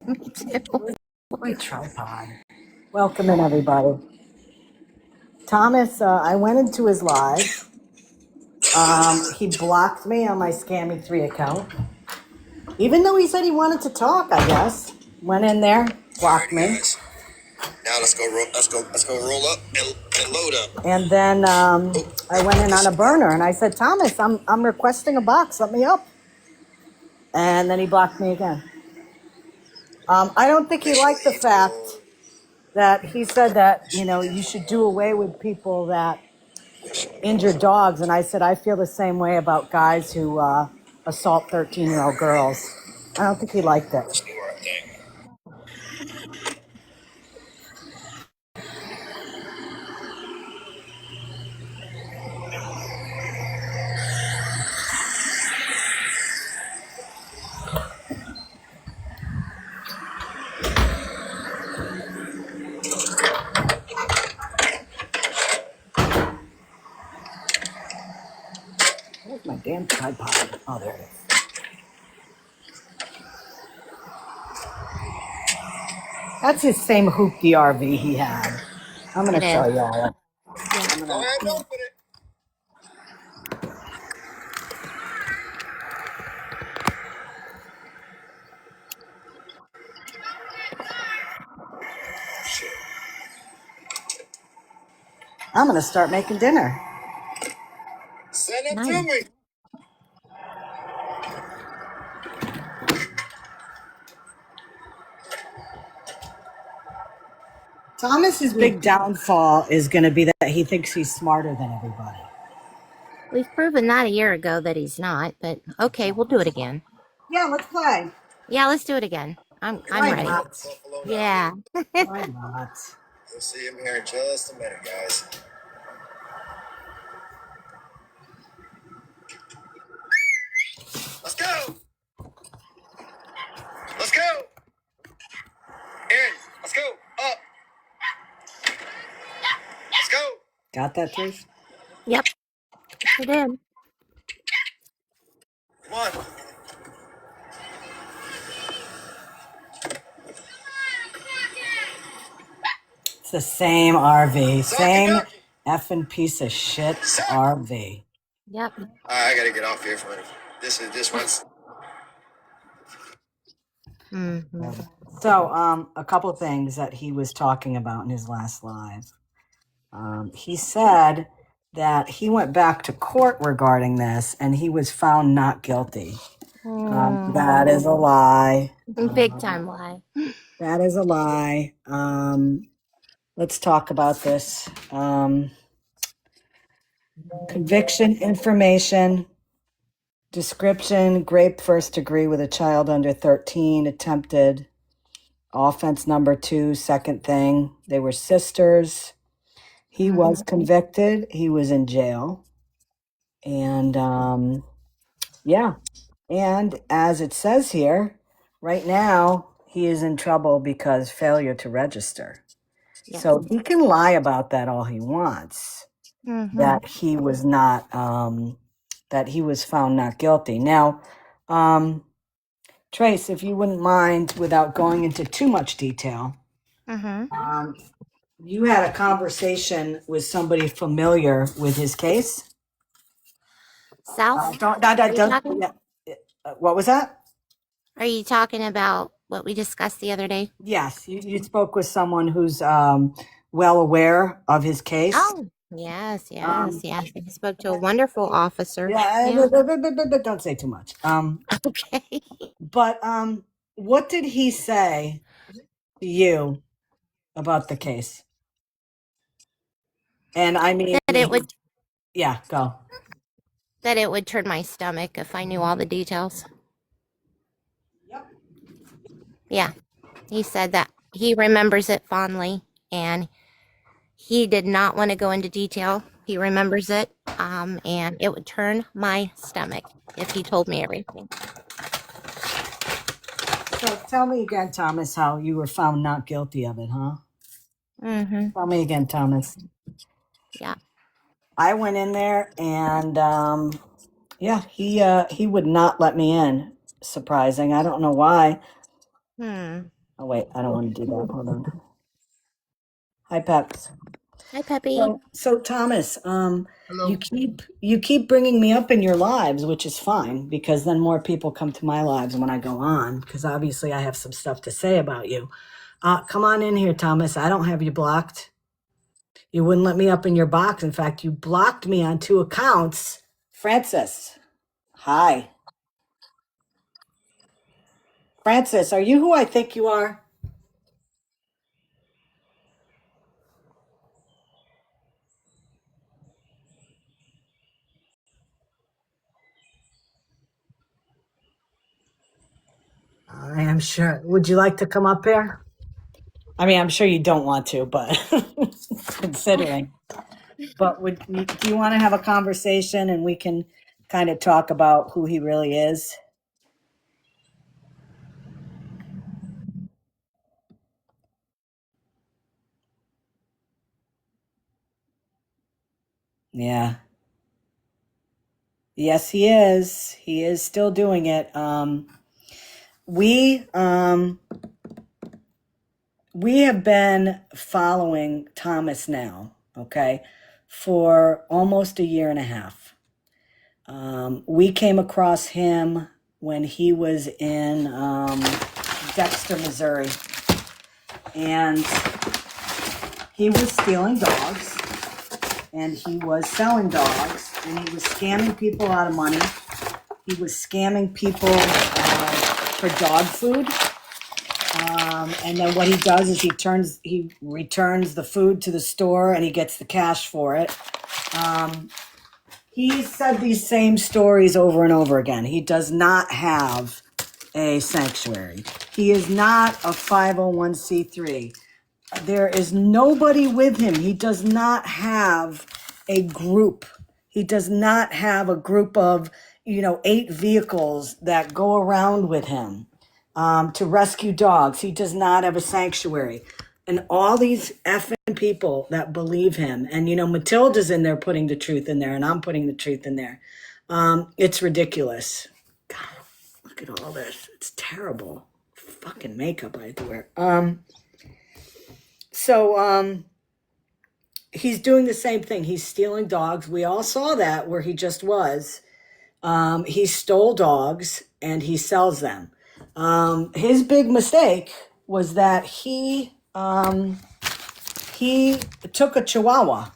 Me too. My tripod. Welcome in, everybody. Thomas, I went into his live. He blocked me on my Scammy 3 account. Even though he said he wanted to talk, I guess. Went in there, blocked me. Now let's go roll up and load up. And then I went in on a burner and I said, Thomas, I'm requesting a box. Let me up. And then he blocked me again. I don't think he liked the fact that he said that, you should do away with people that injure dogs. And I said, I feel the same way about guys who assault 13-year-old girls. I don't think he liked it. Where's my damn tripod? Oh, there it is. That's his same hoopty RV he had. I'm going to It show is. y'all. Yeah. Go ahead and open it. I'm going to start making dinner. Send it Nice. to me. Thomas's big downfall is going to be that he thinks he's smarter than everybody. We've proven that a year ago that he's not, but okay, we'll do it again. Yeah, let's play. Yeah, let's do it again. I'm Why ready. not? Buffalo now. Yeah. Why not? You'll see him here in just a minute, guys. Let's go. Let's go. Aaron, let's go. Up. Let's go. Got that, Trish? Yep. We did. Come on. It's the same RV. Same Ducky. effing piece of shit RV. Yep. I gotta get off here for a minute. This one's. Mm-hmm. So, a couple of things that he was talking about in his last live. He said that he went back to court regarding this and he was found not guilty. That is a lie. Big time lie. That is a lie. Let's talk about this. Conviction information. Description, rape first degree with a child under 13, attempted. Offense number 2, second thing. They were sisters. He was convicted. He was in jail. And yeah. And as it says here, right now, he is in trouble because failure to register. Yeah. So he can lie about that all he wants, that he was not, that he was found not guilty. Now, Trace, if you wouldn't mind, without going into too much detail, you had a conversation with somebody familiar with his case. South? What was that? Are you talking about what we discussed the other day? Yes, you spoke with someone who's well aware of his case. Oh, yes. He spoke to a wonderful officer. Yeah. Don't say too much. Okay. But what did he say to you about the case? And I mean, That it would yeah, go. that it would turn my stomach if I knew all the details. Yep. Yeah. He said that he remembers it fondly and he did not want to go into detail. He remembers it, and it would turn my stomach if he told me everything. So tell me again, Thomas, how you were found not guilty of it, huh? Tell me again, Thomas. Yeah. I went in there and yeah, he would not let me in. Surprising. I don't know why. Oh wait, I don't want to do that. Hold on. Hi, Peps. Hi, Peppy. So Thomas, Hello. you keep bringing me up in your lives, which is fine because then more people come to my lives when I go on. Because obviously I have some stuff to say about you. Come on in here, Thomas. I don't have you blocked. You wouldn't let me up in your box. In fact, you blocked me on 2 accounts. Francis, hi. Francis, are you who I think you are? I am sure. Would you like to come up here? I mean, I'm sure you don't want to, but considering. But do you want to have a conversation and we can kind of talk about who he really is? Yeah. Yes, he is. He is still doing it. We um, we have been following Thomas now, okay, for almost a year and a half. We came across him when he was in Dexter, Missouri, and he was stealing dogs and he was selling dogs and he was scamming people out of money. He was scamming people for dog food. And then what he does is he returns the food to the store and he gets the cash for it. He said these same stories over and over again. He does not have a sanctuary. He is not a 501c3. There is nobody with him. He does not have a group. He does not have a group of, 8 vehicles that go around with him to rescue dogs. He does not have a sanctuary. And all these effing people that believe him, and Matilda's in there putting the truth in there, and I'm putting the truth in there. It's ridiculous. God, look at all this. It's terrible. Fucking makeup I have to wear. So he's doing the same thing. He's stealing dogs. We all saw that where he just was. He stole dogs and he sells them. His big mistake was that he took a Chihuahua.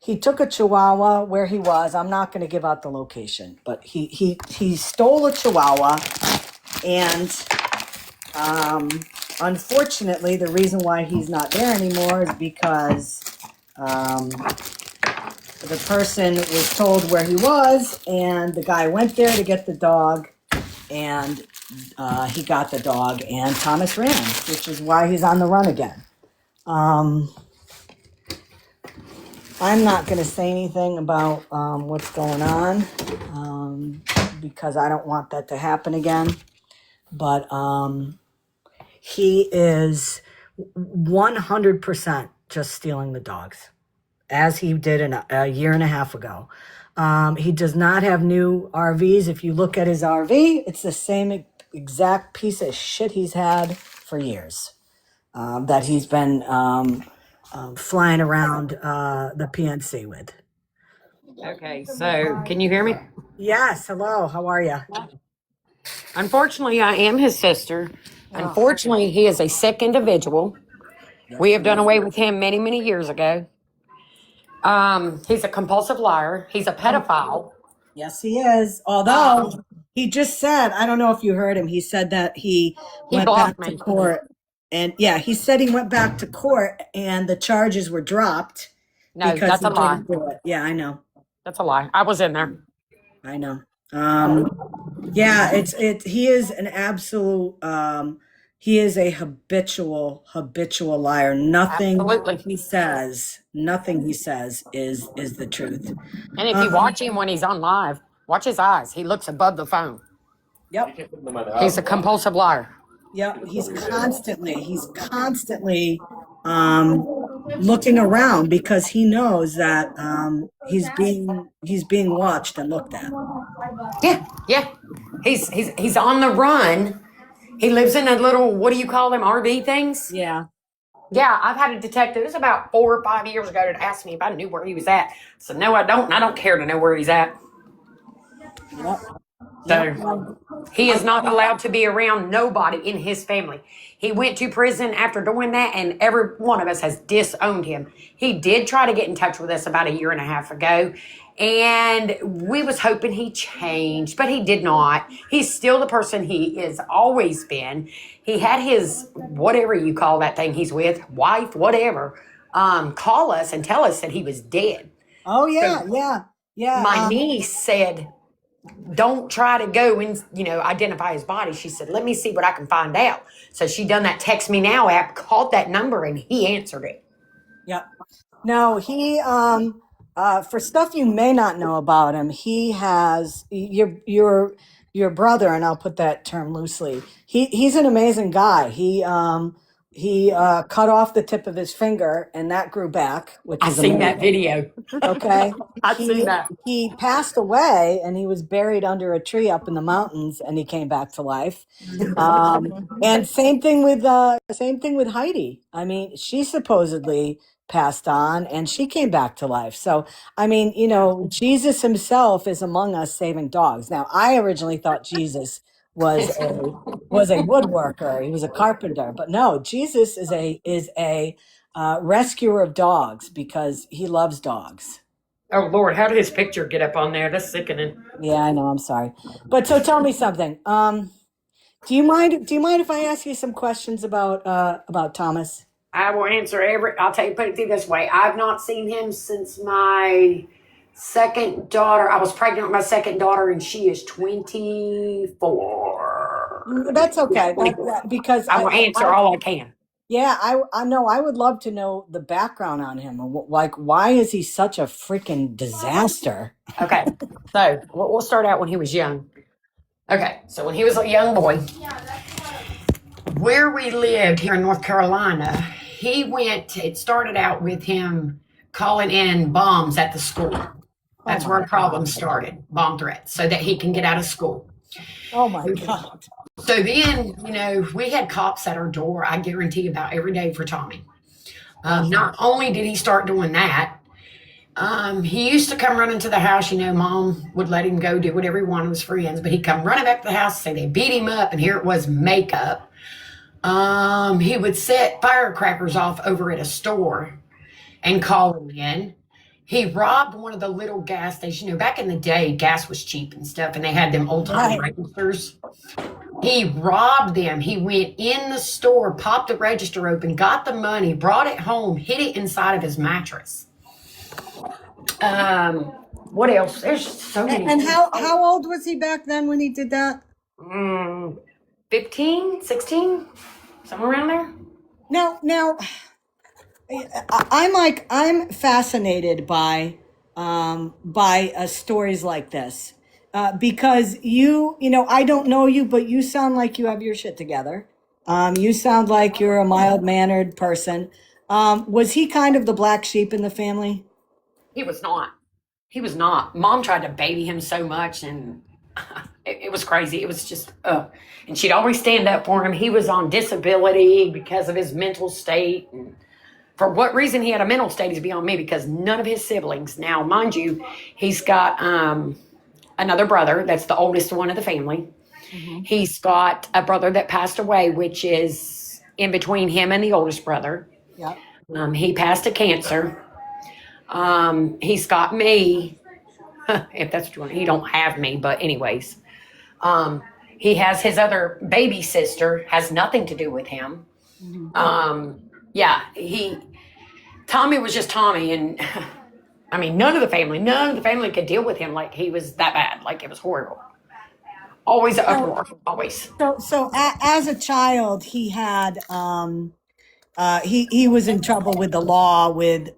He took a Chihuahua where he was. I'm not going to give out the location, but he stole a Chihuahua, and unfortunately, the reason why he's not there anymore is because the person was told where he was, and the guy went there to get the dog, and he got the dog, and Thomas ran, which is why he's on the run again. I'm not going to say anything about what's going on because I don't want that to happen again. But he is 100% just stealing the dogs, as he did a year and a half ago. He does not have new RVs. If you look at his RV, it's the same exact piece of shit he's had for years that he's been flying around the PNC with. Okay, so can you hear me? Yes, hello, how are you? Unfortunately, I am his sister. Unfortunately, he is a sick individual. We have done away with him many, many years ago. He's a compulsive liar. He's a pedophile. Yes, he is. Although he just said, I don't know if you heard him, he said that he went back blocked to me. court. And yeah, he said he went back to court and the charges were dropped No, because that's he a lie. didn't do it. Yeah, I know. That's a lie. I was in there. I know. Yeah, he is an absolute he is a habitual liar. Absolutely. Nothing he says is the truth. And if you watch him when he's on live, watch his eyes. He looks above the phone. Yep. He's a compulsive liar. Yep, he's constantly looking around because he knows that he's being watched and looked at. Yeah. He's on the run, He lives in a little, what do you call them, RV things? Yeah. Yeah, I've had a detective. It was about 4 or 5 years ago that asked me if I knew where he was at. So no, I don't. And I don't care to know where he's at. Yep. Yep. So he is not allowed to be around nobody in his family. He went to prison after doing that, and every one of us has disowned him. He did try to get in touch with us about a year and a half ago, and we was hoping he changed, but he did not. He's still the person he has always been. He had his, whatever you call that thing he's with, wife, whatever, call us and tell us that he was dead. Oh yeah, yeah, yeah. My niece said, don't try to go and, identify his body. She said, let me see what I can find out. So she done that Text Me Now app, called that number, and he answered it. Yep. No, he for stuff you may not know about him, he has your brother, and I'll put that term loosely. He's an amazing guy. He cut off the tip of his finger, and that grew back, which I is seen amazing. that video. Okay. I seen that. He passed away, and he was buried under a tree up in the mountains, and he came back to life. And same thing with Heidi. I mean, she supposedly passed on, and she came back to life. So, I mean, Jesus himself is among us saving dogs. Now, I originally thought Jesus was a woodworker. He was a carpenter, but no, Jesus is a rescuer of dogs because he loves dogs. Oh, Lord, how did his picture get up on there? That's sickening. Yeah, I know. I'm sorry, but so tell me something. Do you mind if I ask you some questions about Thomas? I will answer I'll tell you, put it this way. I've not seen him since my second daughter. I was pregnant with my second daughter, and she is 24. That's okay. Because I will answer all I can. Yeah, I know. I would love to know the background on him. Like, why is he such a freaking disaster? Okay, so we'll start out when he was young. Okay, so when he was a young boy, where we lived here in North Carolina, it started out with him calling in bombs at the school. That's where a problem started, bomb threats, so that he can get out of school. Oh my God. So then, we had cops at our door, I guarantee, about every day for Tommy. Not only did he start doing that, he used to come running to the house. Mom would let him go do whatever he wanted with his friends, but he'd come running back to the house and say they beat him up, and here it was makeup. He would set firecrackers off over at a store and call him in. He robbed one of the little gas stations. Back in the day, gas was cheap and stuff, and they had them old-time registers. He robbed them. He went in the store, popped the register open, got the money, brought it home, hid it inside of his mattress. What else? There's so many. And how old was he back then when he did that? 15, 16, somewhere around there. Now, I'm fascinated by stories like this because I don't know you, but you sound like you have your shit together. You sound like you're a mild-mannered person. Was he kind of the black sheep in the family? He was not. He was not. Mom tried to baby him so much, and it was crazy. It was just, and she'd always stand up for him. He was on disability because of his mental state. And for what reason he had a mental state is beyond me, because none of his siblings, now, mind you, he's got another brother that's the oldest one of the family. Mm-hmm. He's got a brother that passed away, which is in between him and the oldest brother. Yeah. He passed of cancer. He's got me, if that's what you want. He don't have me, but anyways. He has his other baby sister, has nothing to do with him. Mm-hmm. Tommy was just Tommy, and I mean, none of the family could deal with him like he was that bad. Like, it was horrible. Always an uproar, always. So as a child, he had he was in trouble with the law with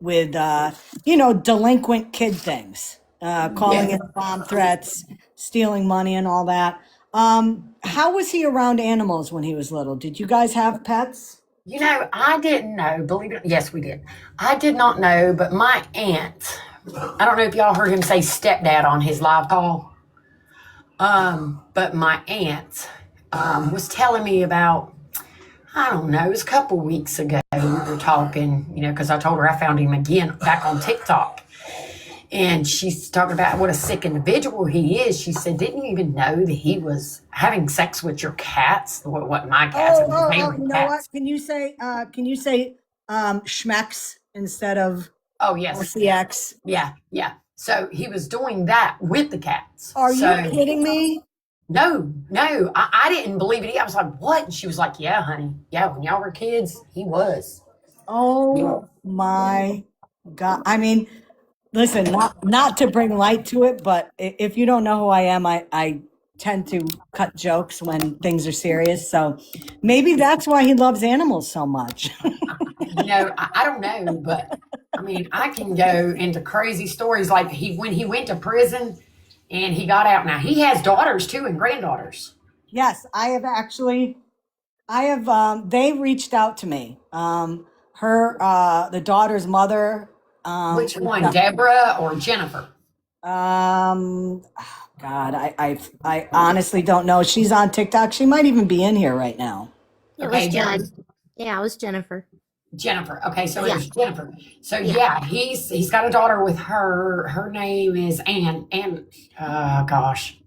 delinquent kid things, calling in bomb threats, stealing money, and all that. How was he around animals when he was little? Did you guys have pets? I didn't know. Believe it. Yes, we did. I did not know, but my aunt, I don't know if y'all heard him say stepdad on his live call. But my aunt, was telling me about, I don't know, it was a couple weeks ago. We were talking, because I told her I found him again back on TikTok. And she's talking about what a sick individual he is. She said, didn't you even know that he was having sex with your cats? What my cats and his You favorite know what? cats. Can you say schmex instead of Oh, yes. RCX? Yeah. So he was doing that with the cats. Are you kidding me? No. I didn't believe it. I was like, what? And she was like, yeah, honey. Yeah, when y'all were kids, he was. Oh my God. I mean, listen, not to bring light to it, but if you don't know who I am, I tend to cut jokes when things are serious. So maybe that's why he loves animals so much. I don't know, but I mean, I can go into crazy stories like when he went to prison and he got out. Now he has daughters too and granddaughters. Yes, they reached out to me. The daughter's mother. Which one, Deborah or Jennifer? God, I honestly don't know. She's on TikTok. She might even be in here right now. It was Yeah, it was Jennifer. Jennifer. Okay, so it was Jennifer. So yeah, he's got a daughter with her. Her name is Ann. Gosh,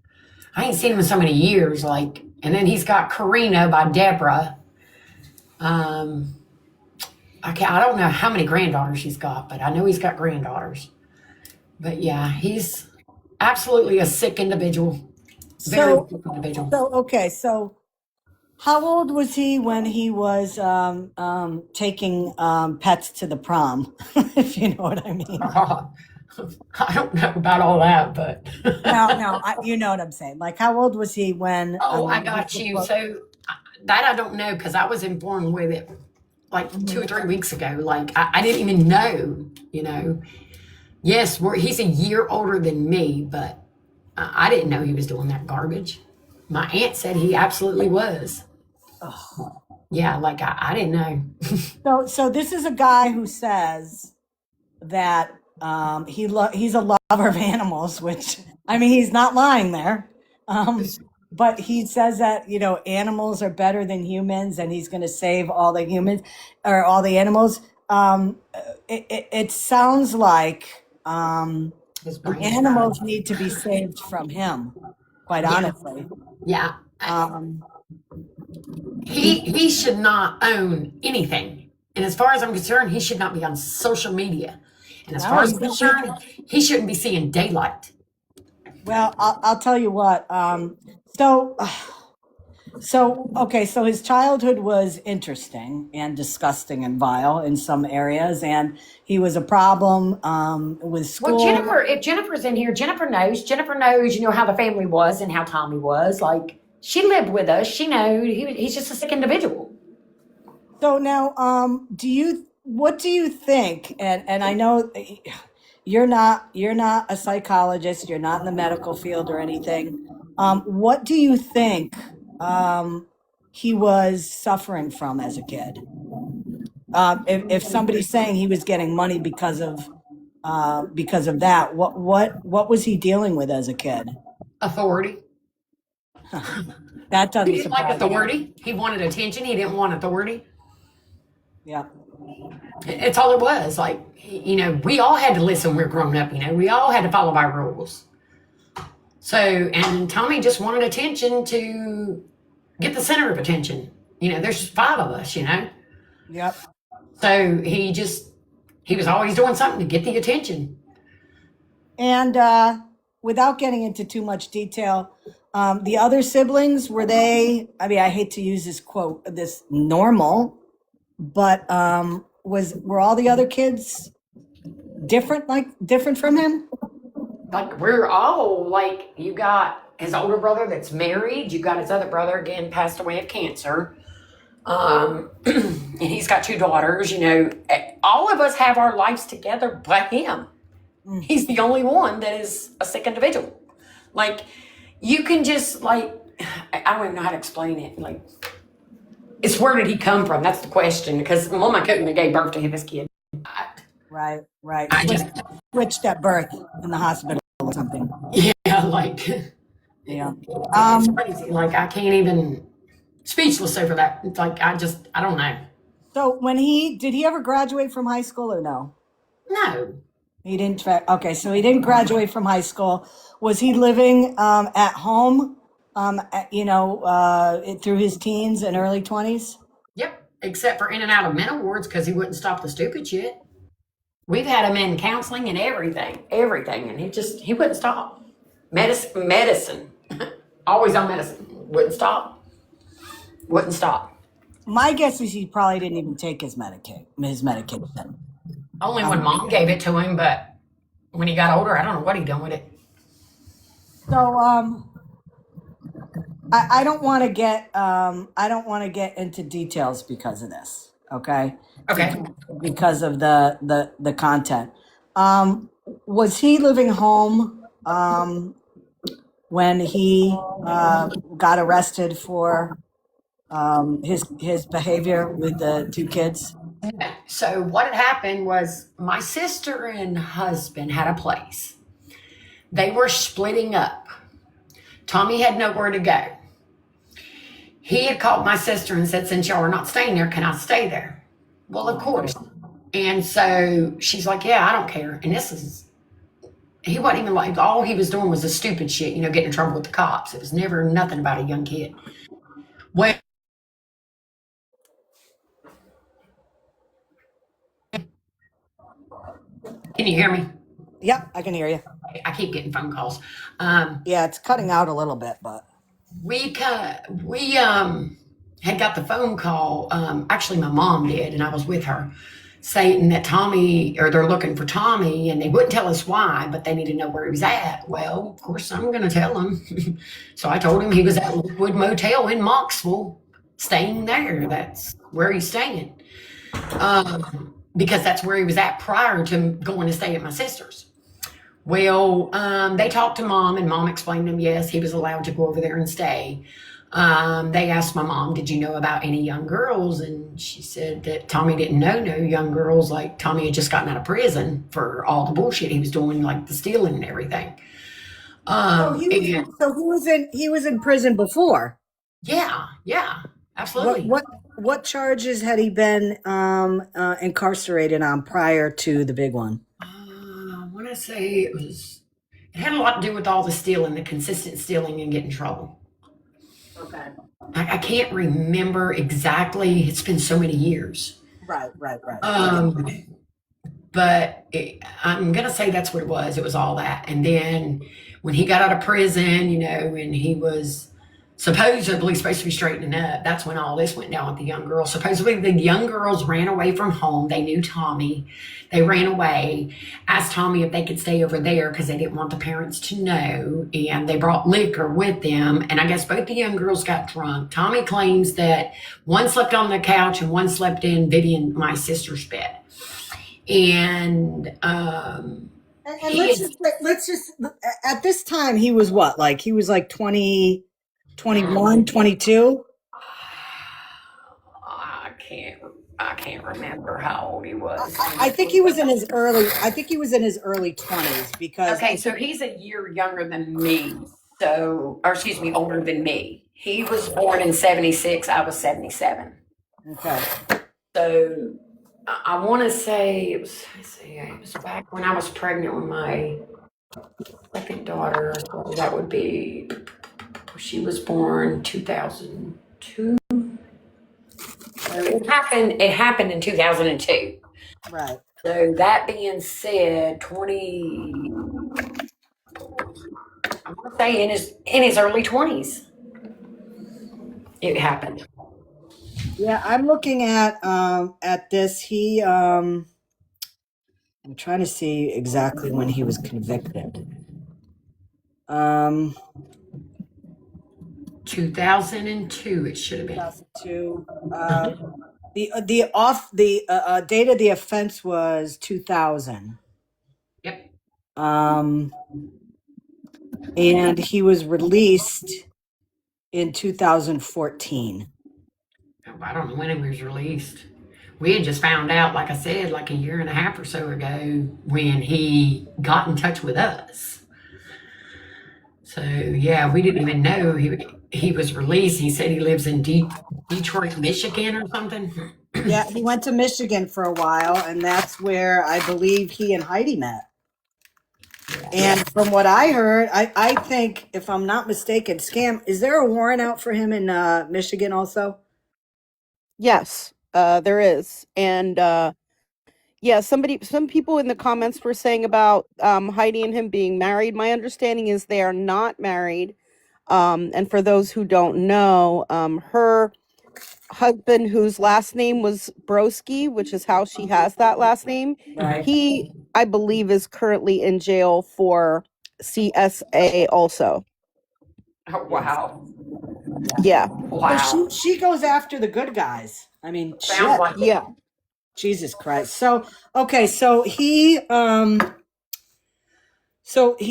I ain't seen him in so many years. And then he's got Karina by Deborah. I don't know how many granddaughters he's got, but I know he's got granddaughters. But yeah, he's absolutely a sick individual. Very sick individual. So how old was he when he was taking pets to the prom? If you know what I mean. I don't know about all that, but No, you know what I'm saying. Like, how old was he when? I got you. So that I don't know because I was informed with it like 2 or 3 weeks ago. Like I didn't even know. Yes, he's a year older than me, but I didn't know he was doing that garbage. My aunt said he absolutely was. Oh. Yeah, like I didn't know. So this is a guy who says that he's a lover of animals, which, I mean, he's not lying there. But he says that, animals are better than humans and he's going to save all the humans or all the animals. It sounds like the animals need to be saved from him, quite honestly. Yeah. He should not own anything. And as far as I'm concerned, he should not be on social media. And as far as I'm concerned, he shouldn't be seeing daylight. Well, I'll tell you what. So his childhood was interesting and disgusting and vile in some areas, and he was a problem with school. Well, if Jennifer's in here, Jennifer knows, how the family was and how Tommy was. Like, she lived with us. She knows he's just a sick individual. So now, what do you think? And I know you're not a psychologist. You're not in the medical field or anything. What do you think he was suffering from as a kid? If somebody's saying he was getting money because of that, what was he dealing with as a kid? Authority. That doesn't He didn't like authority. He wanted attention. He didn't want authority. Yeah. It's all it was. Like, we all had to listen when we were growing up. We all had to follow by rules. So, and Tommy just wanted attention to get the center of attention. There's 5 of us, Yep. So he was always doing something to get the attention. And without getting into too much detail, the other siblings, were they, I mean, I hate to use this normal, but were all the other kids different from him? Like, we're all, like, you got his older brother that's married. You got his other brother, again, passed away of cancer. And he's got 2 daughters. All of us have our lives together but him. He's the only one that is a sick individual. Like, you can just, like, I don't even know how to explain it. Like, it's where did he come from? That's the question. Because Mama couldn't have gave birth to this kid. Right. Switched at birth in the hospital or something. Yeah, like, Yeah. it's crazy. Like, I can't even, speechless over that. It's like, I don't know. So did he ever graduate from high school or no? No. He didn't. Okay, so he didn't graduate from high school. Was he living at home, through his teens and early 20s? Yep. Except for in and out of mental wards because he wouldn't stop the stupid shit. We've had him in counseling and everything, and he wouldn't stop. Medicine, always on medicine, wouldn't stop. My guess is he probably didn't even take his medication. Only when mom gave it to him, but when he got older, I don't know what he done with it. So I don't want to get into details because of this. Okay. Okay. Because of the content. Was he living home when he got arrested for his behavior with the two kids? So what had happened was my sister and husband had a place. They were splitting up. Tommy had nowhere to go. He had called my sister and said, since y'all are not staying there, can I stay there? Well, of course. And so she's like, yeah, I don't care. And he wasn't even like, all he was doing was the stupid shit, getting in trouble with the cops. It was never nothing about a young kid. Well, can you hear me? Yep, I can hear you. I keep getting phone calls. Yeah, it's cutting out a little bit, but We had got the phone call. Actually, my mom did, and I was with her, saying that they're looking for Tommy, and they wouldn't tell us why, but they need to know where he was at. Well, of course, I'm going to tell him. So I told him he was at Lakewood Motel in Moxville, staying there. That's where he's staying, because that's where he was at prior to going to stay at my sister's. Well, they talked to mom, and mom explained to them, yes, he was allowed to go over there and stay. They asked my mom, did you know about any young girls? And she said that Tommy didn't know no young girls. Like, Tommy had just gotten out of prison for all the bullshit he was doing, like the stealing and everything. so he was in prison before. Yeah, absolutely. What charges had he been incarcerated on prior to the big one? I want to say it had a lot to do with all the stealing, the consistent stealing and getting in trouble. Okay. I can't remember exactly. It's been so many years. Right. But I'm going to say that's what it was. It was all that. And then when he got out of prison, and he was supposedly supposed to be straightening up, that's when all this went down with the young girls. Supposedly the young girls ran away from home. They knew Tommy. They ran away, asked Tommy if they could stay over there because they didn't want the parents to know. And they brought liquor with them. And I guess both the young girls got drunk. Tommy claims that one slept on the couch and one slept in Vivian, my sister's bed. And let's just at this time he was what? Like he was like 20, 21, 22? I can't remember how old he was. I think he was in his early 20s because okay, so he's a year younger than me. Older than me. He was born in 76, I was 77. Okay. So I want to say it was back when I was pregnant with my second daughter. So that would be, she was born 2002. It happened in 2002. Right. So that being said, I'm gonna say in his early 20s, it happened. Yeah, I'm looking at this. I'm trying to see exactly when he was convicted. 2002, it should have been. 2002. The date of the offense was 2000. Yep. And he was released in 2014. I don't know when he was released. We had just found out, like I said, like a year and a half or so ago when he got in touch with us. So yeah, we didn't even know he was released. He said he lives in Detroit, Michigan, or something. Yeah, he went to Michigan for a while, and that's where I believe he and Heidi met. And from what I heard, I think, if I'm not mistaken, is there a warrant out for him in Michigan also? Yes, there is. And yeah, some people in the comments were saying about Heidi and him being married. My understanding is they are not married. And for those who don't know, her husband, whose last name was Broski, which is how she has that last name, Right. he, I believe, is currently in jail for CSA also. Oh, wow. Yeah. Wow. So she goes after the good guys. I mean, Sounds shit. like it. Yeah. Jesus Christ. So okay, so he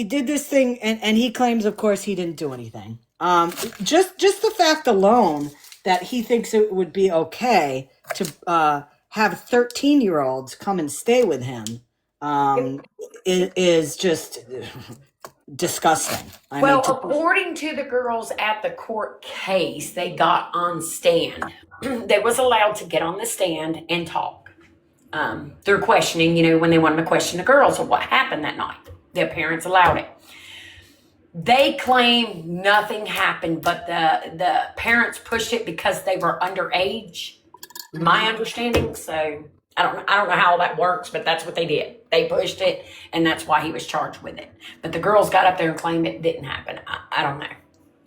did this thing, and he claims, of course, he didn't do anything. Just the fact alone that he thinks it would be okay to have 13-year-olds come and stay with him is just disgusting. Well, according to the girls at the court case, they got on stand. They was allowed to get on the stand and talk. Through questioning, when they wanted to question the girls of what happened that night. Their parents allowed it. They claim nothing happened, but the parents pushed it because they were underage. My understanding. So I don't know how that works, but that's what they did. They pushed it, and that's why he was charged with it. But the girls got up there and claimed it didn't happen. I don't know.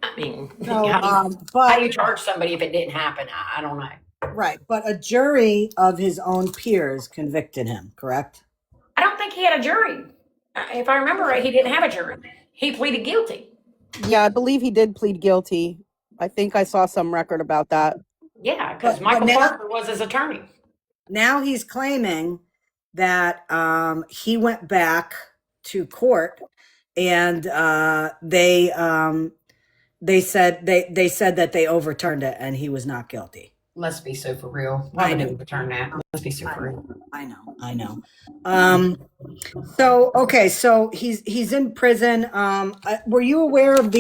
I mean, how do you charge somebody if it didn't happen? I don't know. Right, but a jury of his own peers convicted him, correct? I don't think he had a jury. If I remember right, he didn't have a jury. He pleaded guilty. Yeah, I believe he did plead guilty. I think I saw some record about that. Yeah, because But Michael now- Parker was his attorney. Now he's claiming that he went back to court, and they said that they overturned it and he was not guilty. Let's be so for real. Why would they overturn that? Let's be so for real. I know. So okay, so he's in prison. Were you aware of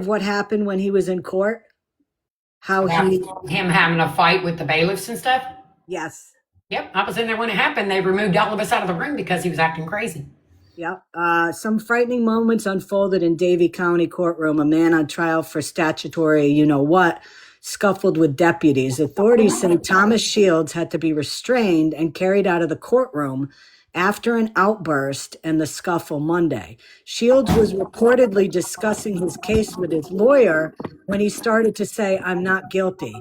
what happened when he was in court? How he? Him having a fight with the bailiffs and stuff? Yes. Yep, I was in there when it happened. They removed all of us out of the room because he was acting crazy. Yep. Some frightening moments unfolded in Davie County courtroom. A man on trial for statutory, scuffled with deputies. Authorities say Thomas Sheilds had to be restrained and carried out of the courtroom after an outburst and the scuffle Monday. Sheilds was reportedly discussing his case with his lawyer when he started to say, "I'm not guilty."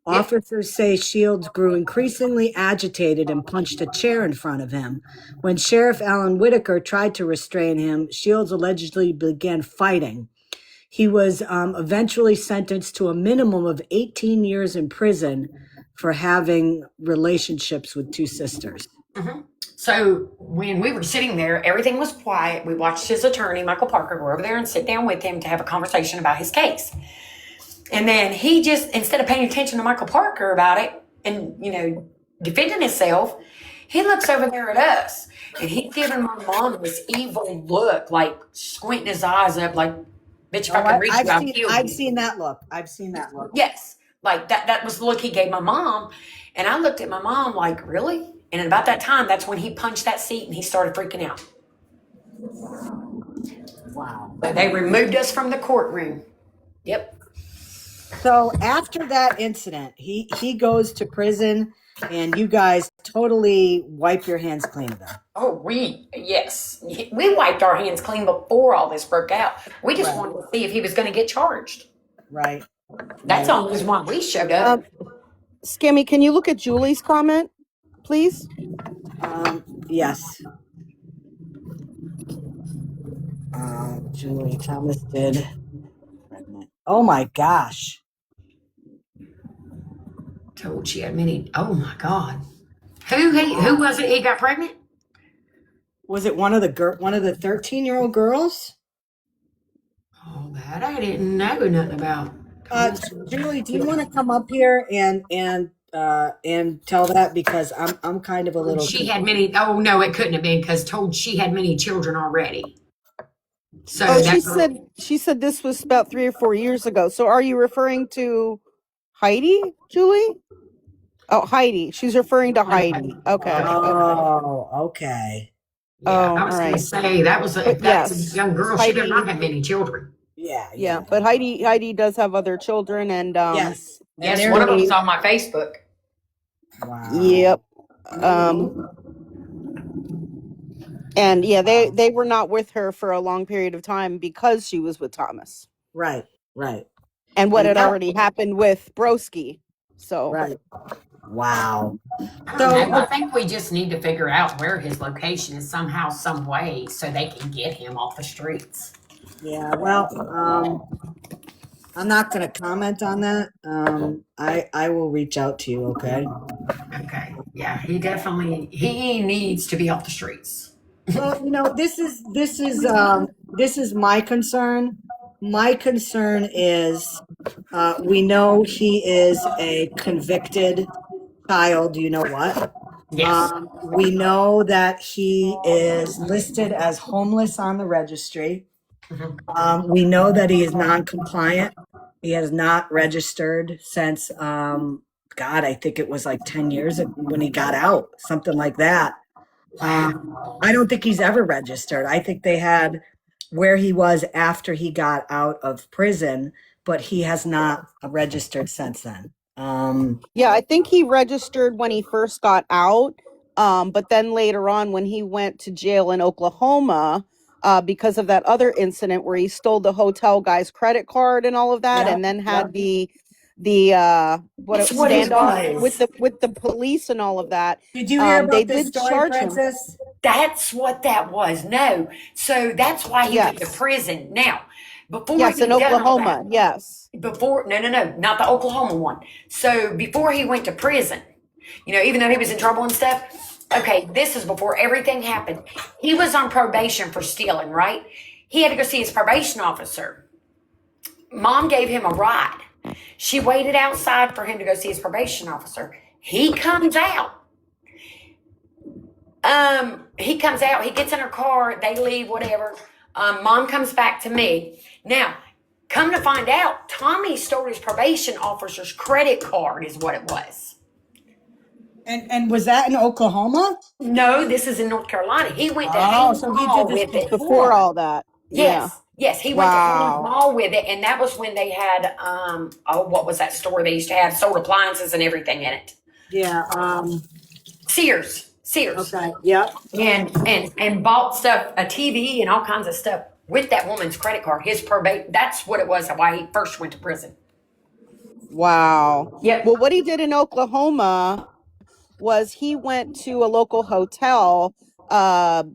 Officers say Sheilds grew increasingly agitated and punched a chair in front of him. When Sheriff Alan Whitaker tried to restrain him, Sheilds allegedly began fighting. He was eventually sentenced to a minimum of 18 years in prison for having relationships with two sisters. Mm-hmm. So when we were sitting there, everything was quiet. We watched his attorney, Michael Parker, go over there and sit down with him to have a conversation about his case. And then he just, instead of paying attention to Michael Parker about it and, defending himself, he looks over there at us and he's giving my mom this evil look, like squinting his eyes up, like, bitch, if I can reach you, I'll kill you. I've seen that look. Yes. Like that was the look he gave my mom. And I looked at my mom like, really? And about that time, that's when he punched that seat and he started freaking out. Wow. But they removed us from the courtroom. Yep. So after that incident, he goes to prison, and you guys totally wipe your hands clean of him. Oh, yes. We wiped our hands clean before all this broke out. We just wanted to see if he was going to get charged. Right. That's the only reason why we showed up. Scammy, can you look at Julie's comment, please? Yes. Julie Thomas did. Oh my gosh. Told she had many. Oh my God. Who was it? He got pregnant? Was it one of the 13-year-old girls? Oh, that I didn't know nothing about. Julie, do you want to come up here and tell that, because I'm kind of a little. She had many. Oh no, it couldn't have been, because told she had many children already. So Oh, that's she said this was about 3 or 4 years ago. So are you referring to Heidi, Julie? Oh, Heidi. She's referring to Heidi. Okay. Okay. Oh, okay. yeah. Oh, I all was going to right. say that was But if that's a yes, young girl, she did not Heidi. have many children. Yeah, Yeah, yeah. but Heidi does have other children, and Yes. And Yes, one they're, of them's they. on my Facebook. wow. Yep. Um. And yeah, they were not with her for a long period of time because she was with Thomas, Right, right. and what And had that, already happened with Broski. So right. Wow. I don't know. I So, think we just need to figure out where his location is somehow, some way, so they can get him off the streets. yeah, well, I'm not going to comment on that. I will reach out to you, okay? Okay. Yeah, he needs to be off the streets. Well, this is my concern. My concern is we know he is a convicted child, you know what? Yes. We know that he is listed as homeless on the registry. Mhm. We know that he is non-compliant. He has not registered since, God, I think it was like 10 years when he got out, something like that. I don't think he's ever registered. I think they had where he was after he got out of prison, but he has not registered since then. yeah, I think he registered when he first got out, but then later on when he went to jail in Oklahoma, because of that other incident where he stole the hotel guy's credit card and all of that, Yeah, and then yeah. had what That's what it standoff with was. the police and all of that. Did you hear They about this did story, charge him. Francis? That's what that was. No. So that's why he went to Yes. prison. Now, before Yes, he in done all that, Oklahoma. Yes. no, not the Oklahoma one. So before he went to prison, even though he was in trouble and stuff, okay, this is before everything happened. He was on probation for stealing, right? He had to go see his probation officer. Mom gave him a ride. She waited outside for him to go see his probation officer. He comes out. He comes out, he gets in her car, they leave, whatever. Mom comes back to me. Now, come to find out, Tommy stole his probation officer's credit card, is what it was. And was that in Oklahoma? No, this is in North Carolina. He went to Oh, Haynes so he Mall did this with it. Before before. all that. Yeah. Yes, he went to Haynes Wow. Mall with it, and that was when they had, what was that store they used to have? Sold appliances and everything in it. Yeah, Sears. okay, yep. And bought stuff, a TV and all kinds of stuff with that woman's credit card. His probate. That's what it was. Why he first went to prison. Wow. Yep. Well, what he did in Oklahoma was he went to a local hotel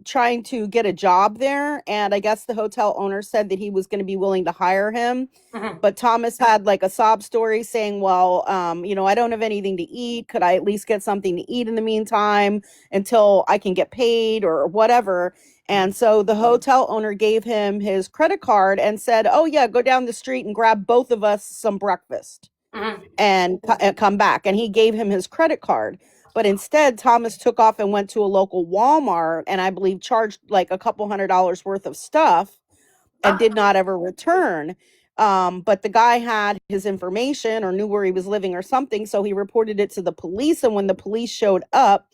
trying to get a job there, and I guess the hotel owner said that he was going to be willing to hire him. Mhm. But Thomas had like a sob story saying, well, I don't have anything to eat. Could I at least get something to eat in the meantime until I can get paid or whatever? And so the hotel owner gave him his credit card and said, oh yeah, go down the street and grab both of us some breakfast Mhm. and come back. And he gave him his credit card. But instead, Thomas took off and went to a local Walmart and I believe charged like a couple $100 worth of stuff and did not ever return. But the guy had his information or knew where he was living or something. So he reported it to the police. And when the police showed up,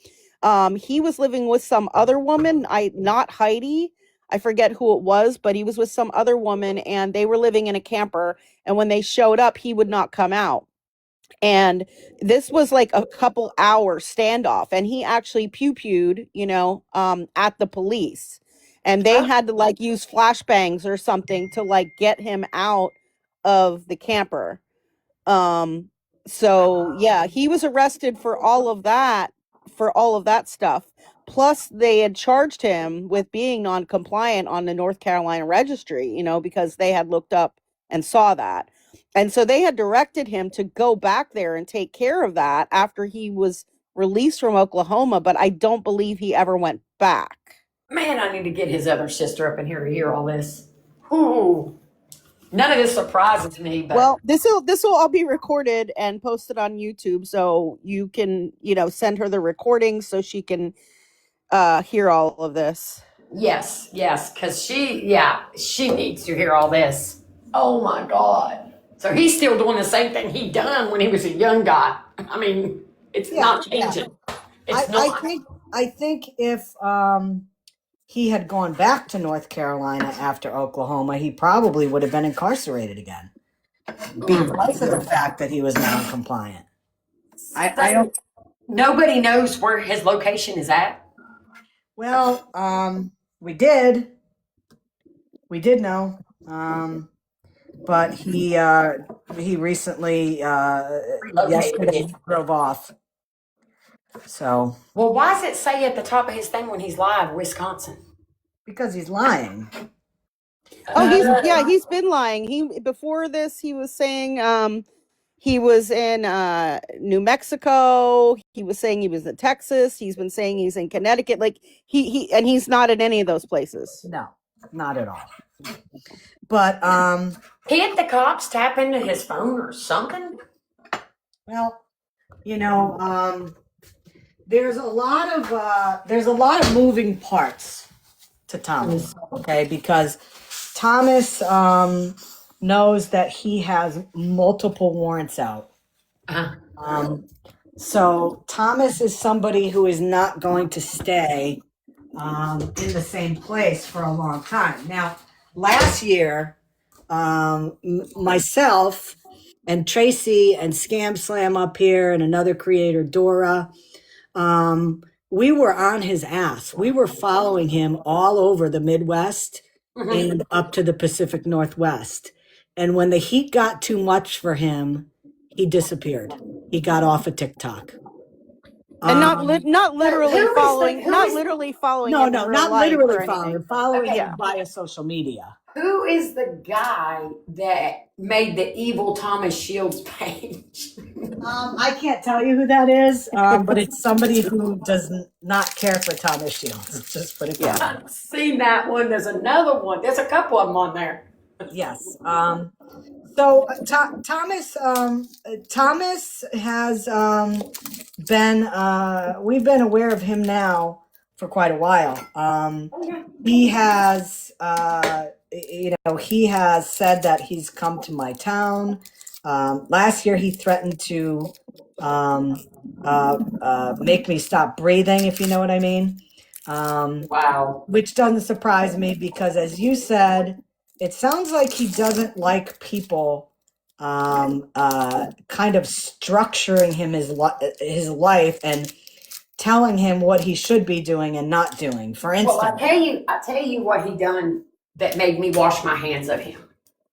he was living with some other woman, not Heidi. I forget who it was, but he was with some other woman and they were living in a camper. And when they showed up, he would not come out. And this was like a couple hour standoff, and he actually pew-pewed, at the police. And they had to like use flashbangs or something to like get him out of the camper. Um, so yeah, he was arrested for all of that stuff. Plus, they had charged him with being non-compliant on the North Carolina registry, because they had looked up and saw that. And so they had directed him to go back there and take care of that after he was released from Oklahoma, but I don't believe he ever went back. Man, I need to get his other sister up in here to hear all this. Ooh. None of this surprises me, but Well, this will all be recorded and posted on YouTube, so you can send her the recording so she can hear all of this. Yes, because she needs to hear all this. Oh my God. So he's still doing the same thing he done when he was a young guy. I mean, it's Yeah, not yeah. changing. It's I not. think if he had gone back to North Carolina after Oklahoma, he probably would have been incarcerated again because of the fact that he was non-compliant. I don't. Nobody knows where his location is at. Well, we did know, but he recently Relocated. yesterday drove off. So Well, why does it say at the top of his thing when he's live, Wisconsin? because he's lying. Oh, he's been lying. Before this he was saying he was in New Mexico. He was saying he was in Texas. He's been saying he's in Connecticut. Like he's not in any of those places. No, not at all. But Can't the cops tap into his phone or something? well, there's a lot of moving parts to Thomas, okay? Because Thomas knows that he has multiple warrants out. So Thomas is somebody who is not going to stay in the same place for a long time. Now, last year, myself and Tracy and Scam Slam up here and another creator, Dora, we were on his ass. We were following him all over the Midwest and up to the Pacific Northwest. And when the heat got too much for him, he disappeared. He got off of TikTok. And not literally following No, him in real not life literally or following. anything. Following Okay. him via social media. Who is the guy that made the evil Thomas Sheilds page? I can't tell you who that is, but it's somebody who does not care for Thomas Sheilds. Just put it that way. I've seen that one. There's another one. There's a couple of them on there. Yes. So Thomas has been. We've been aware of him now for quite a while. He has. He has said that he's come to my town. Last year, he threatened to make me stop breathing, if you know what I mean. Wow. Which doesn't surprise me because, as you said, it sounds like he doesn't like people kind of structuring him his life and telling him what he should be doing and not doing. For instance, Well, I tell you what he done that made me wash my hands of him.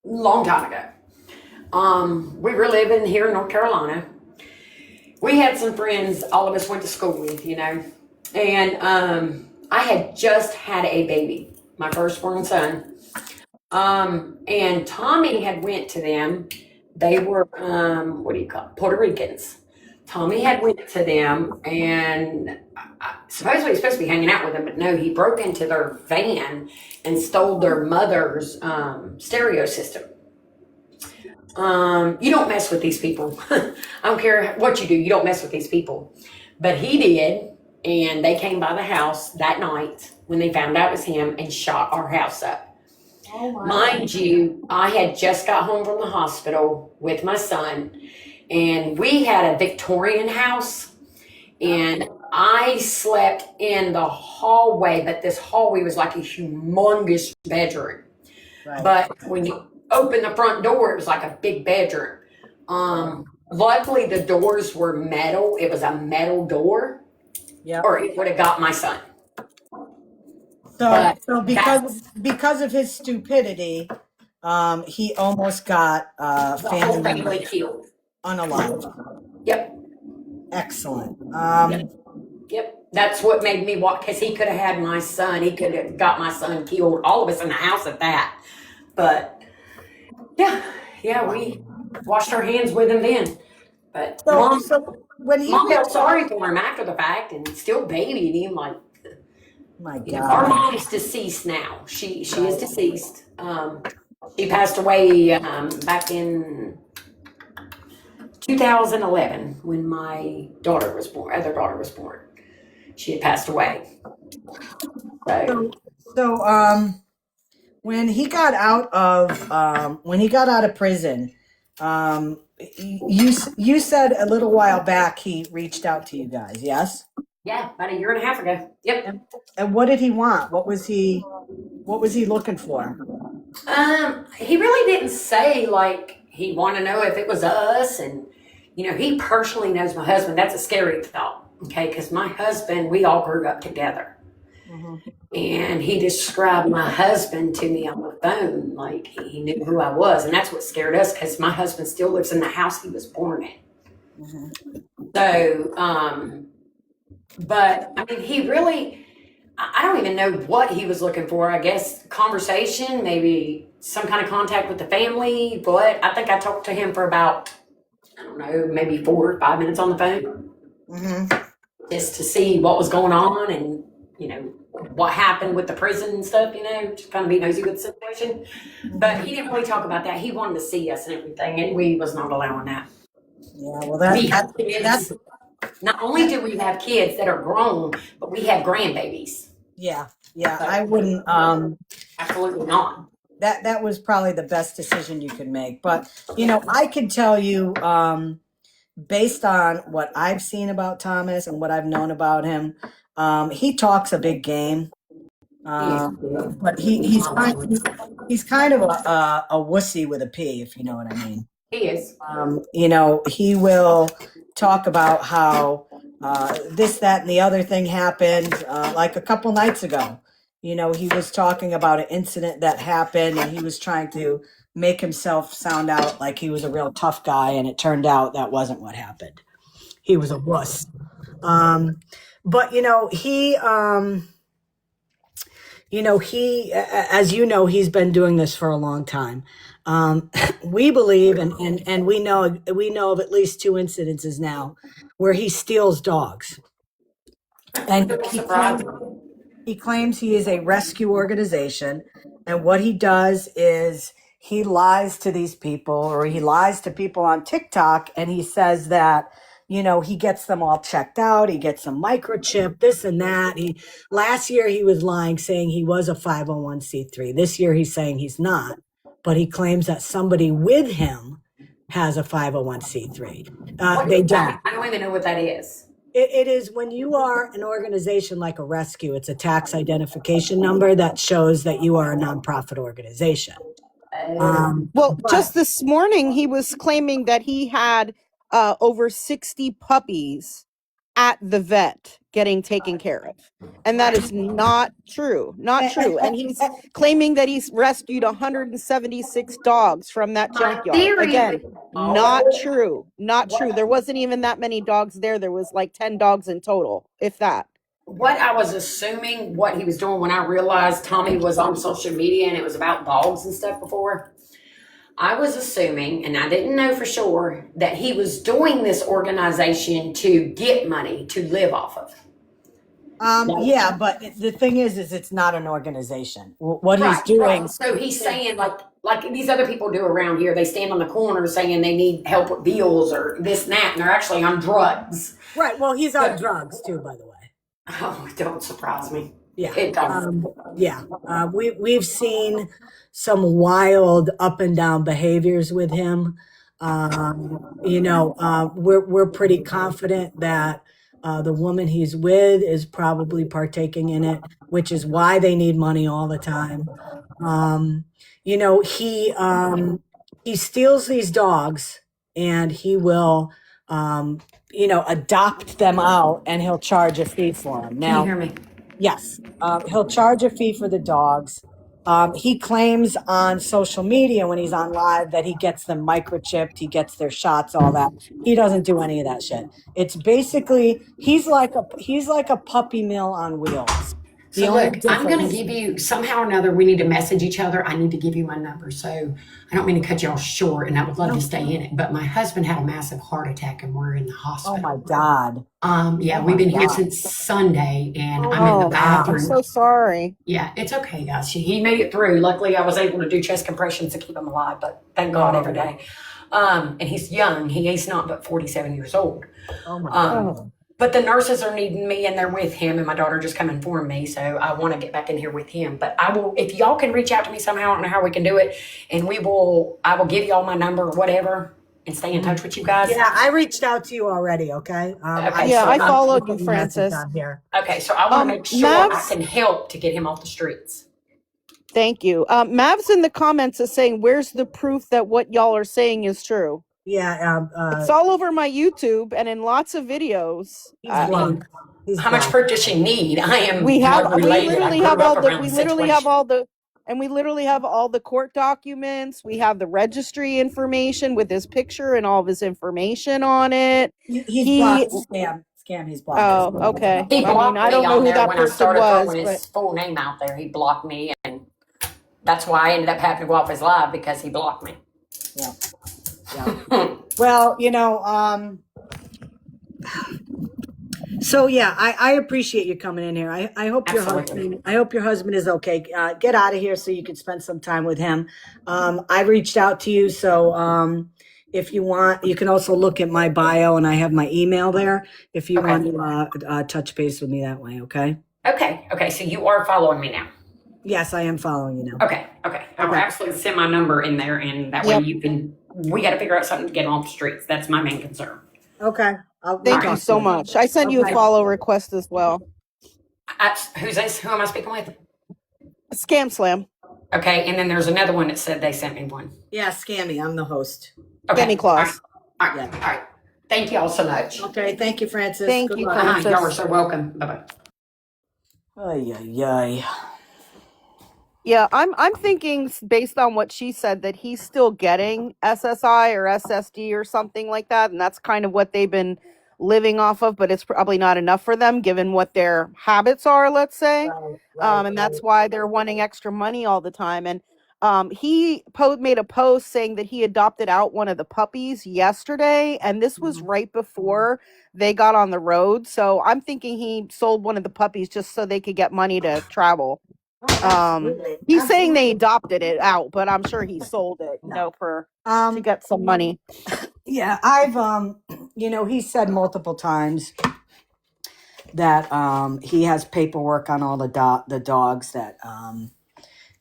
Long time ago. We were living here in North Carolina. We had some friends all of us went to school with, and I had just had a baby, my firstborn son. And Tommy had went to them. They were what do you call it? Puerto Ricans. Tommy had went to them, and supposedly he's supposed to be hanging out with them, but no, he broke into their van and stole their mother's stereo system. You don't mess with these people. I don't care what you do. You don't mess with these people. But he did, and they came by the house that night when they found out it was him and shot our house up. Mind you, I had just got home from the hospital with my son, and we had a Victorian house, and I slept in the hallway, but this hallway was like a humongous bedroom. right. But when you open the front door, it was like a big bedroom. Luckily, the doors were metal. It was a metal door, Yeah. or it would have got my son. So because of his stupidity, he almost got The whole family family killed. unalived. Yep. Excellent. Yep. That's what made me walk, because he could have had my son. He could have got my son killed, all of us in the house at that. But yeah, we washed our hands with him then. But So when he mom felt reached sorry for him after the fact and still babied him. Like, my our God. mom's deceased now. She is deceased. She passed away back in 2011 when my other daughter was born. She had passed away. So So, when he got out of prison, you said a little while back he reached out to you guys, yes? Yeah, about a year and a half ago. Yep. And what did he want? What was he looking for? He really didn't say like he wanted to know if it was us, and he personally knows my husband. That's a scary thought, okay? Because my husband, we all grew up together, and he described my husband to me on the phone like he knew who I was, and that's what scared us because my husband still lives in the house he was born in. So, but I mean, he really. I don't even know what he was looking for. I guess conversation, maybe some kind of contact with the family. But I think I talked to him for about, I don't know, maybe 4 or 5 minutes on the phone, just to see what was going on and what happened with the prison and stuff. Just kind of be nosy with the situation. But he didn't really talk about that. He wanted to see us and everything, and we was not allowing that. Yeah, well, that's not only do we have kids that are grown, but we have grandbabies. Yeah, I wouldn't. Absolutely not. That was probably the best decision you could make. But I can tell you, based on what I've seen about Thomas and what I've known about him, he talks a big game. But he's kind of a wussy with a P, if you know what I mean. He is. He will talk about how this, that, and the other thing happened, like a couple nights ago. He was talking about an incident that happened, and he was trying to make himself sound out like he was a real tough guy, and it turned out that wasn't what happened. He was a wuss. But he, as he's been doing this for a long time. We believe, and we know of at least 2 incidences now where he steals dogs. And he claims he is a rescue organization. And what he does is he lies to these people, or he lies to people on TikTok, and he says that he gets them all checked out. He gets them microchip, this and that. Last year he was lying, saying he was a 501c3. This year he's saying he's not, but he claims that somebody with him has a 501c3. They don't. I don't even know what that is. It is when you are an organization like a rescue. It's a tax identification number that shows that you are a nonprofit organization. Just this morning, he was claiming that he had over 60 puppies at the vet getting taken care of. And that is not true. Not true. And he's claiming that he's rescued 176 dogs from that junkyard. Again, not true. Not true. There wasn't even that many dogs there. There was like 10 dogs in total, if that. What I was assuming what he was doing when I realized Tommy was on social media and it was about dogs and stuff before, I was assuming, and I didn't know for sure, that he was doing this organization to get money to live off of. Yeah, but the thing is it's not an organization. What he's doing. Right. So he's saying like these other people do around here. They stand on the corner saying they need help with bills or this and that, and they're actually on drugs. Right. Well, he's on drugs too, by the way. Oh, don't surprise me. Yeah. It does. We've seen some wild up and down behaviors with him. We're pretty confident that the woman he's with is probably partaking in it, which is why they need money all the time. He steals these dogs, and he will adopt them out, and he'll charge a fee for them. Now, can you hear me? Yes, he'll charge a fee for the dogs. He claims on social media when he's on live that he gets them microchipped, he gets their shots, all that. He doesn't do any of that shit. It's basically he's like a puppy mill on wheels. So look, I'm going to give you, somehow or another, we need to message each other. I need to give you my number. So I don't mean to cut y'all short, and I would love to stay in it. But my husband had a massive heart attack, and we're in the hospital. Oh, my God. We've been here since Sunday, and I'm in the bathroom. I'm so sorry. Yeah, it's okay, guys. He made it through. Luckily, I was able to do chest compressions to keep him alive, but thank God every day. And he's young. He's not but 47 years old. Oh, my God. But the nurses are needing me in there with him, and my daughter just come informed me, so I want to get back in here with him. But I will, if y'all can reach out to me somehow, I don't know how we can do it, and I will give y'all my number or whatever, and stay in touch with you guys. Yeah, I reached out to you already. Okay. Okay, Yeah, so I I'm- followed you, put the message Francis. on here. Okay, so I want to make sure I Mavs- can help to get him off the streets. Thank you. Mavs in the comments is saying, "Where's the proof that what y'all are saying is true?" Yeah. It's all over my YouTube and in lots of videos. He's I blocked. mean, He's how much blocked. proof does she need? I am We blood related. literally I have grew all up the around we the literally have situation. all the and we literally have all the court documents. We have the registry information with his picture and all of his information on it. He's blocked. Scam. He's blocked. Oh, okay. He I blocked mean, I don't me know on who there that when I person started was, throwing but his full name out there. He blocked me, and that's why I ended up having to go off his live, because he blocked me. Yeah. Well, so yeah, I appreciate you coming in here. I hope Absolutely. your husband is okay. Get out of here so you can spend some time with him. I reached out to you, so if you want, you can also look at my bio, and I have my email there if you Okay. want to touch base with me that way. Okay. Okay, so you are following me now. Yes, I am following you now. Okay. I will absolutely send my number in there, and that Yep. way we got to figure out something to get him off the streets. That's my main concern. Okay. thank you so much. I sent you a Okay. follow request as well. Who's this? Who am I speaking with? Scam Slam. Okay, and then there's another one that said they sent me one. Yeah, Scammy. I'm the host. Okay. Scammy Claus. All right. Thank you all so much. Okay. Thank you, Francis. Thank Good you, luck. Francis. Y'all are so welcome. Bye-bye. Ay. Yeah, I'm thinking based on what she said that he's still getting SSI or SSD or something like that, and that's kind of what they've been living off of, but it's probably not enough for them given what their habits are, let's say. And that's why they're wanting extra money all the time. And he made a post saying that he adopted out one of the puppies yesterday, and this was right before they got on the road. So I'm thinking he sold one of the puppies just so they could get money to travel. He's saying they adopted it out, but I'm sure he sold it, to get some money. Yeah, I've he said multiple times that he has paperwork on all the dogs that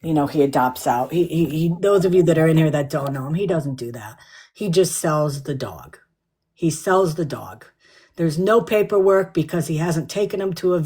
he adopts out. He those of you that are in here that don't know him, he doesn't do that. He just sells the dog. He sells the dog. There's no paperwork because he hasn't taken him to a